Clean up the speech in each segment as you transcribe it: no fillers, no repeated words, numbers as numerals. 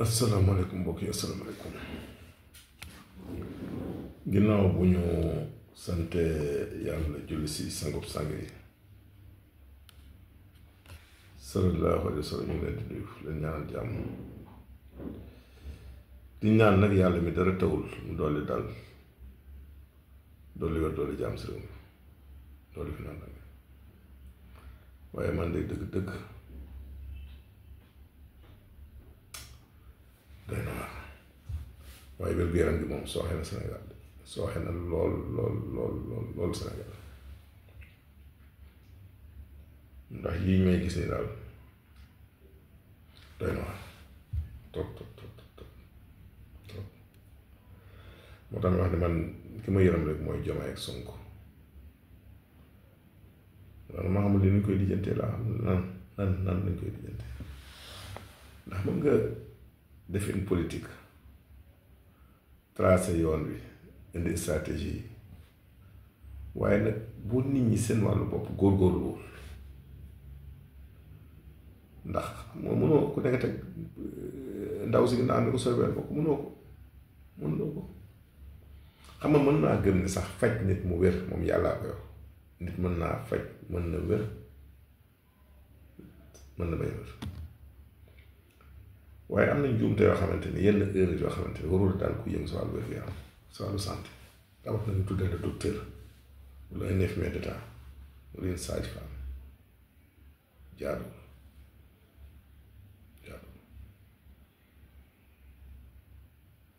asalaamaaleykum mbokk yi asalaamaaleykum ginnaaw bu ñu sante yàlla julli si sangub sang yi sallallahu alayhi wa sallam ñu ngi leen di nuyu leen ñaanal jàmm di ñaan nag yàlla mi dara tawul mu dolli dal dolli wér dolli jàmm si réew mi dolli fi naan nag waaye man de dëgg-dëgg doy na waar waaye wér-gu-yaram gi moom sooxe na Sénégal sooxe na lool Sénégal ndax yii may gis ni daal doy na waar trop moo tax ma wax ne man ki ma yërëm rek mooy Diomaye ak Sonko man maa xamul li ñu koy lijjantee laa xam nan lañ koy lijjantee ndax mën nga def une politique tracé yoon wi indi stratégie yi waaye nag bu nit ñi seen wàllu bopp góorgóorluwul ndax moo mënoo ku nekk teg ndaw si ginnaaw ni ko soobee ko mënoo ko xam nga mën naa gëm ni sax faj nit mu wér moom yàllaa ko yor nit mën naa faj mën na wér mën na bañ a wér waaye am nañ njuumte yoo xamante ni yenn erreur yoo xamante ni warul daal ku yëm si wàllu wér-gu-yaram si wàllu santé tawax nañu tuddee la docteur wala un infirmier d'état wala une sage-femme jaadu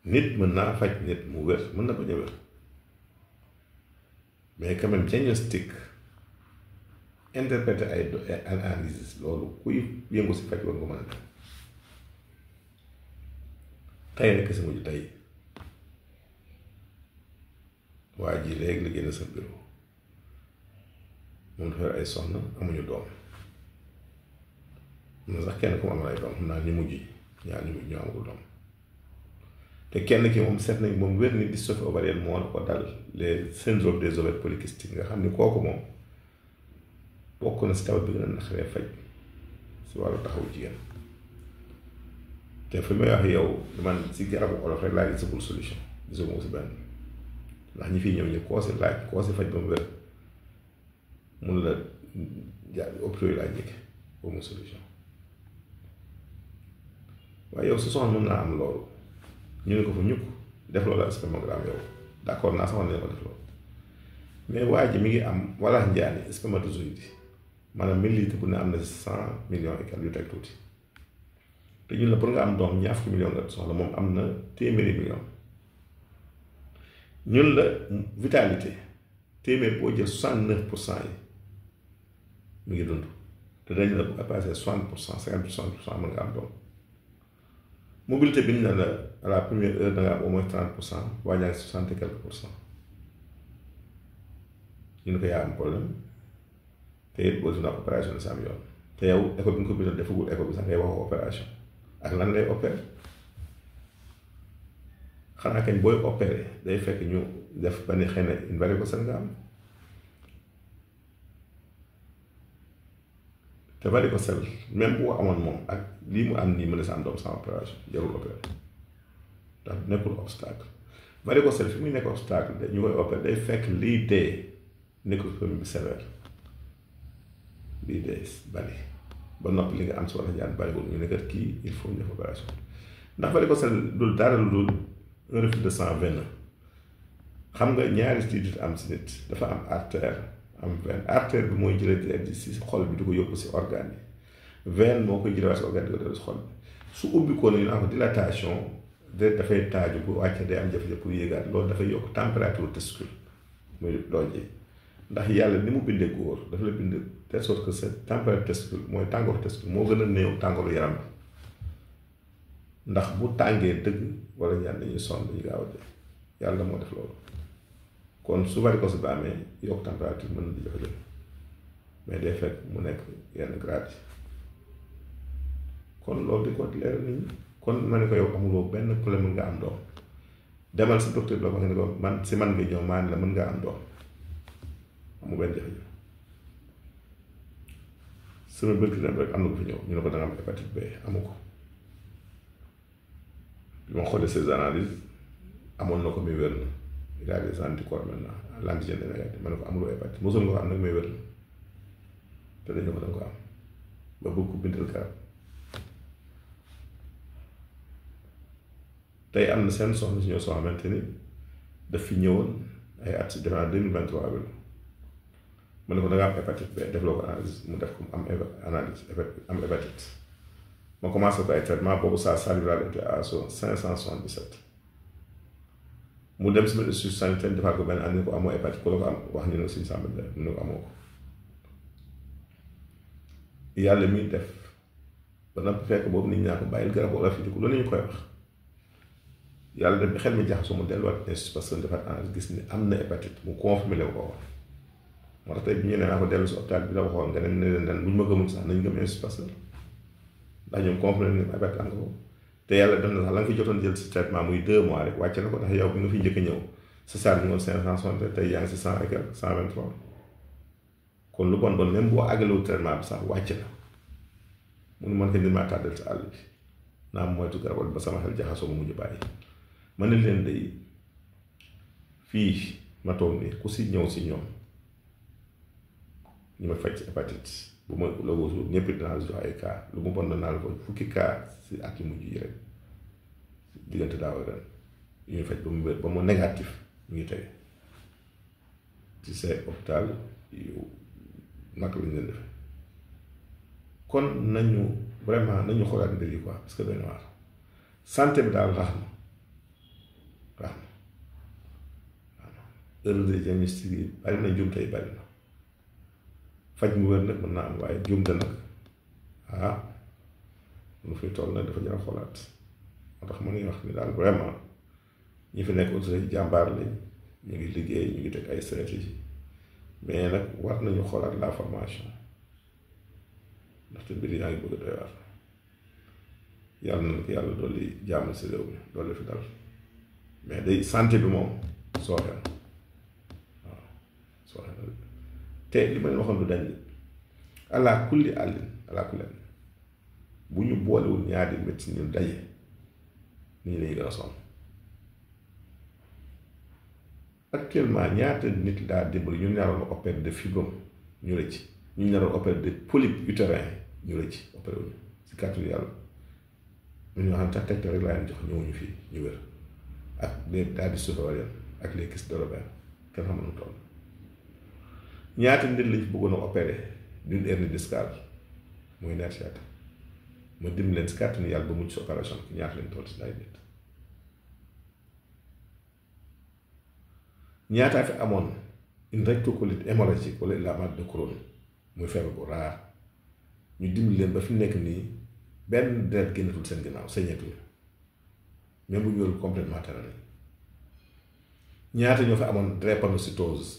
nit mën naa faj nit mu wér mën na bañ a wér mais quand même diagnostic interpréter ay analyse loolu kuy yëngu si faj war nga mën a def tey rek si mujj tey waa ji léegi la génn sa bureau moom dafa ay soxna amuñu doom am na sax kenn ku mu amal ay doom xam naa ñu mujj ñaar ñu mujj ñoo amagul doom te kenn ki moom seet nañ moom wér ni dystrophie ovarienne moo la ko dal les syndrome des ovaires polykystiques nga xam ni kooku moom bokk na si tawat bi gën a naqaree faj si wàllu taxawu jigéen te fi may wax yow man si garabu olof rek laa gisagul solution gisuma ko si benn ndax ñi fi ñëw ñu koo si laaj koo si faj ba mu wér mun la jaar hôpitaux yi laa njëkk ba mu solution waaye yow su soxla mën naa am loolu ñu ne ko fa ñukk def loolu ak spermogramme yow d'accord naa sax ne ko def loolu mais waa ji mi ngi am wala njaani spermatozoïde yi maanaam millilitre bu ne am na 100 millions et quelques yu teg tuuti te ñun la pour nga am doom ñaar fukki million nga soxla moom am na téeméeri million ñun la vitalité téeméer boo jël 69% yi mi ngi dund te dañ la bu passé 60% 50% mën nga am doom mobilité bi ñu ne la à la première heure da nga am au moins 30% waa ñaa ngi 60 et quelques %. ñu ne ko yaa am problème te it boo dina opération de sam yoon te yow école bi nga ko bindal defagul école bi sax ngay waxoo opération ak lan lay opéré xanaa kañ booy opéré day fekk ñu def ba ni xëy na une varicocèle nga am te varicocèle même bu amoon moom ak lii mu am nii mën na sa am doom sans opération jarul opéré ndax nekkul obstacle varicocèle fi muy nekk obstacle ñu koy opéré day fekk lii dee nécrospermie bi sévère lii dee bari ba noppi li nga am si wala jaan bariwul ñu ne kat kii il faut ñu def opération ndax varicocèle dul dara lu dul un reflux de sang veineux xam nga ñaari sidit am si nit dafa am artère am veine artère bi mooy jëlee deret ji si xol bi di ko yóbbu si organe yi veine moo koy jëlee si organe di ko def si xol bi su ubbi ko nañu naan ko dilatation deret dafay taaju bu wàccee day am jafe-jafe pour yéegaat loolu dafay yokk température testicule muy dooj ji ndax yàlla ni mu bindee góor dafa la bind telle sorte que sa température testicule mooy tàngooru testicule moo gën a néew tàngooru yaram bi ndax bu tàngee dëgg wala ñaan dañuy sonn dañuy gaaw a dee yàlla moo def loolu kon su varicocèle ba amee yokk température mën na di jafe-jafe mais day fekk mu nekk yenn grade yi kon loolu di ko leeral nit ñi kon ma ne ko yow amuloo benn problème nga am doom demal si docteur bi la ko wax ne ko man si man nga ñëw maa ne la mën nga am doom amu benn jafe-jafe sama bërki dem rek am na ko fi ñëw ñu ne ko danga am hépatite B amu ko bi ma xoolee ses analyses amoon na ko muy wér na il a des anticorps maintenant l'antigène est négatif ma ne ko amuloo hépatite mosoon nga ko am nag muy wér na te dañu ko da nga ko am ba bëgg ko bindal garab tey am na seen soxna si ñoo soo xamante ni daf fi ñëwoon ay at si devant 2023 bi ma ne ko da nga am hépatite B def loo ko analyse mu def ko am analyse am hépatite ma commencé ko ay traitement boobu sa salivale était à 577 mu dem si ministre sanitaire defaat ko benn année ko amoo hépatite ku la ko am wax ñu ne suñu sàmm mu ne ko amoo ko yàlla muy def ba noppi fekk boobu nit ñaa ko bàyyil garab wala fi di ko loolu ñu koy wax yàlla def bi xel mi jaxasoo mu delluwaat institut parce que defaat analyse gis ni am na hépatite mu confirmé la ko wax moo tax tey bi ñu nee naa ko dellu si hôpital bi la waxoon nga ne leen den bu ñu ma gëmul sax nañ gëm institut parce que ndax ñoom confirmé ni hépatite am nga ko te yàlla def na sax la nga fi jotoon jël si traitement muy 2 mois rek wàcce na ko ndax yow bi nga fi njëkk a ñëw sa charge bi ngoon 560 tey yaa ngi si 100 et quelque 123 kon lu bon bon même boo àggalewul traitement bi sax wàcc na mun man ko ni maa tàddal si àll bi naa moytu garab ba sama xel jaxasoo mu mujj bàyyi ma ne leen day fii ma toog nii ku si ñëw si ñoom ñu ma faj ci hépatite bu ma la wóosu ñëpp dinaa jox ay cas lu mu bon naa la ko fukki cas si at yu mujj yi rek diggante daaw ak ren yu ñu faj ba mu wér ba mu négatif mu ngi tey ci say hôpital yu naka lañ leen defe kon nañu vraiment nañu xoolaat mbir yi quoi parce que doy na waar santé bi daal rax na erreur de diagnostic yi bari na jumte yi bari na faj mu wér nag mën naa am waaye jumte nag lu fi toll nag dafa jar a xoolaat moo tax ma ngi wax ni daal vraiment ñi fi nekk autorité jàmbaar lañ ñu ngi liggéey ñu ngi teg ay stratégie mais nag war nañu xoolaat la formation ndaxte mbir yaa ngi bëgg a doy waar yàlla na nag yàlla dolli jàmm si réew mi dolli fi dal mais day santé bi moom sooxe na waaw sooxe na te li ma leen waxoon du dañ ala kulli àllin ala kulli àllin bu ñu boolewul ñaari médecine ñu daje nit ñi dañuy gën a sonn actuellement ñaata nit daa dimbali ñu naroon opérer de fibrome ñu rëcc ñu naroon opérer de polype utérin ñu rëcc opéré wuñu si kàttu yàlla ñu xam tax tegtal rek laa leen jox ñëwuñu fii ñu wér ak les daal di souffrant ak les kystes de Robert kenn xam nu toll ñaata nit lañ bëggoon a opéré d'une hernie discale muy nerf sciatique ma dim leen si kàttanu yàlla ba mucc si opération bi ñaata lañ toll si ay nit ñaataa fi amoon une rectocolite hémorragique wala la maladie de Crohn muy feebar bu raar ñu dimbali leen ba fi nekk nii benn deret génnatul seen ginnaaw sañeetuñu même bu ñu wérul complètement tane nañ ñaata ñoo fi amoon drépanocytose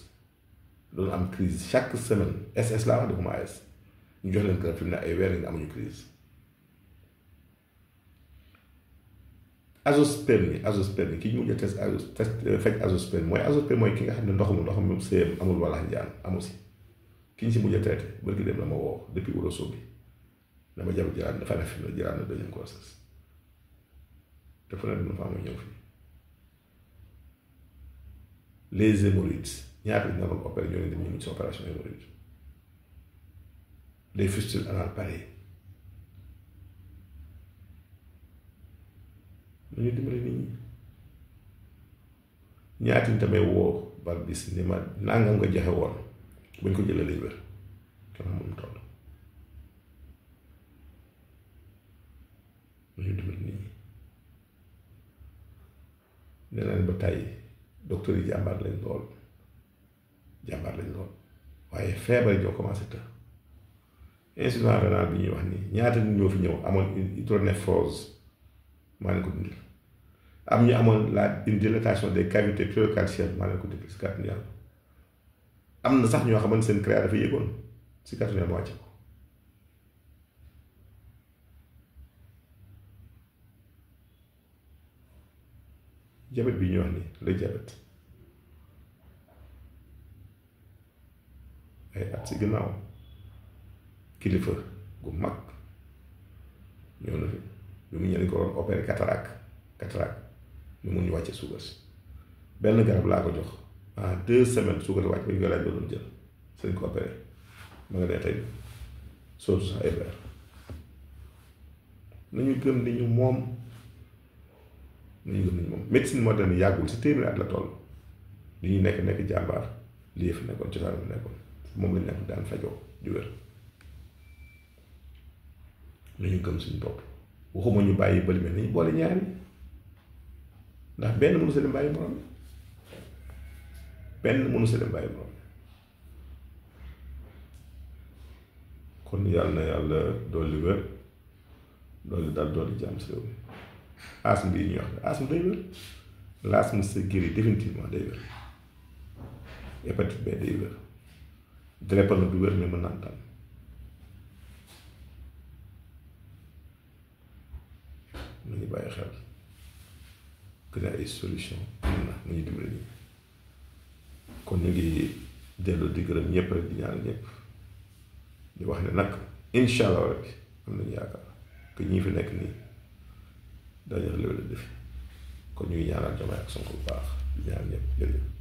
doon am crise chaque semaine SS laa wax defuma AS ñu jox leen garab fi mu ne ay weer yi nga amuñu crise azoospermie ki ñu mujj a test fekk azoospermie mooy ki nga xam ne ndoxam séem amul wala njaan amu si ki ñu si mujj a traité bërki dem la ma woo depuis Ourossogui dama jaru jiraat dafa ne fi mu ne jiraat na deuxième grossesse dafa ne dina fa am ñëw fii les hémorroïdes ñaata ñu naroon opéré ñoo leen dem ñu mujj si opération hémorroïde les fistules anales pareil ñu dimbali nit ñi ñaati ñu tamit woo bar bis ni ma nangam nga joxe woon buñ ko jëlee lay wér kenn xamul toll ñu dimbali nit ñi nee nañ ba tey docteur yi jàmbaar lañ lool waaye feebar yi ñoo commencé të insuffisance rénale bi ñuy wax nii ñaata nit ñoo fi ñëw amoon hydronéphrose maa leen ko dindil am ñu amoon une dilatation des cavités pluricalciennes maa leen ko dindil si kàttanu yàlla am na sax ñoo xamante seen créa dafa yéegoon si kàttanu yàlla ma wàcce ko diabète bi ñuy wax nii le diabète ay at si ginnaaw kilifa gu mag ñëw na fi bi mu ñëw ko waroon opéré cataracte cataracte ñu mun ñu wàcce suukar si benn garab laa ko jox en 2 semaines suukar si wàcc ba ñu koy laaj doon jël sëñ ko opéré ma nga dee tey sootu sax ay weer nañu gëm ni ñu moom nañu gëm ni ñu moom médecine moderne yàggul si téeméeri at la toll li ñu nekk jàmbaar lii fi nekkoon ci bi nekkoon moom lañ nekk daan fajoo ju wér nañu gëm suñu bopp waxuma ñu bàyyi bëli mel nañu boole ñaari ndax benn mënu sa dem bàyyi morom benn mënu sa dem bàyyi morom kon yàlla na yàlla dolli wér dolli dal dolli jàmm si réew mi asthme bii ñuy wax asthme day wér l'asthme se guérit définitivement day wér hépatite B day wér drépano du wér mais mën naa tànn nañu bàyyi xel que ne ay solution am na nañu dimbali ñu kon ñu ngi dellu di gërëm ñëpp rek di ñaan ñëpp di wax ne nag incha allah rek am nañu yaakaar que ñii fi nekk nii dañu réglé le défi kon ñu ngi ñaanal Diomaye ak Sonko bu baax di ñaan ñëpp jërëjëf